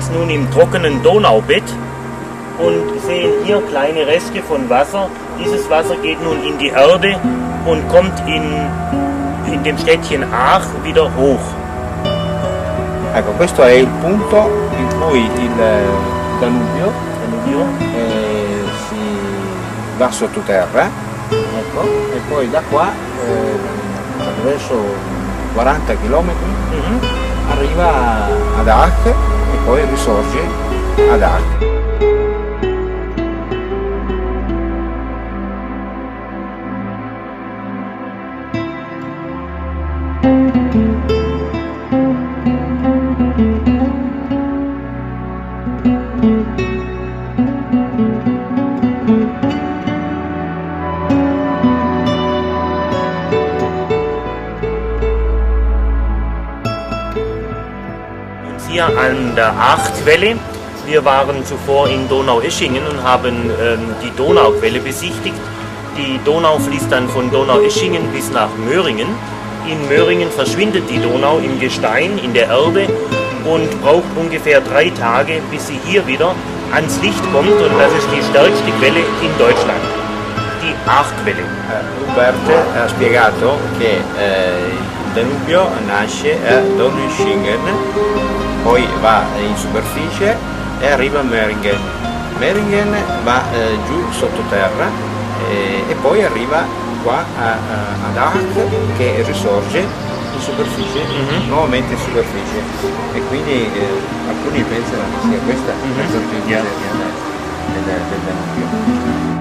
ist nun im trockenen Donaubett und sehen hier kleine Reste von Wasser. Dieses Wasser geht nun in die Erde und kommt in dem Städtchen Aach wieder hoch. Ecco, questo è il punto in cui il Danubio si va sottoterra, ecco, e poi da qua, attraverso 40 km, arriva ad Aach e poi risorge ad Aach. Hier an der Aachquelle. Wir waren zuvor in Donaueschingen und haben die Donauquelle besichtigt. Die Donau fließt dann von Donaueschingen bis nach Möhringen. In Möhringen verschwindet die Donau im Gestein, in der Erde und braucht ungefähr 3 Tage, bis sie hier wieder ans Licht kommt, und das ist die stärkste Quelle in Deutschland, die Aachquelle. Hubert ha spiegato che il Danubio nasce a Donaueschingen, poi va in superficie e arriva a Möhringen. Möhringen va giù sottoterra e poi arriva qua ad Aach, che risorge in superficie, nuovamente in superficie, e quindi alcuni pensano che sia questa la sorgente del Danubio.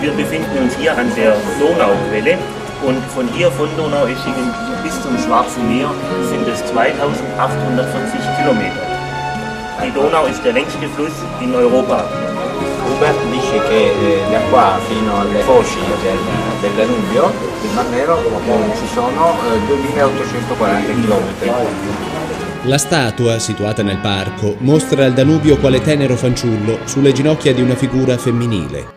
Wir befinden uns hier an der Donauquelle und von hier, von Donaueschingen bis zum Schwarzen Meer, sind es 2840 Kilometer. Die Donau ist der längste Fluss in Europa. Hubert dice che da qua fino alle foci del Danubio, del Mar Nero, ci sono 2840 km. La statua, situata nel parco, mostra il Danubio quale tenero fanciullo sulle ginocchia di una figura femminile.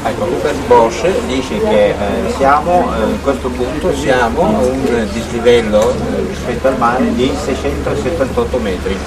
Ecco, Rupert Bosch dice che siamo, in questo punto siamo a un dislivello rispetto al mare di 678 metri.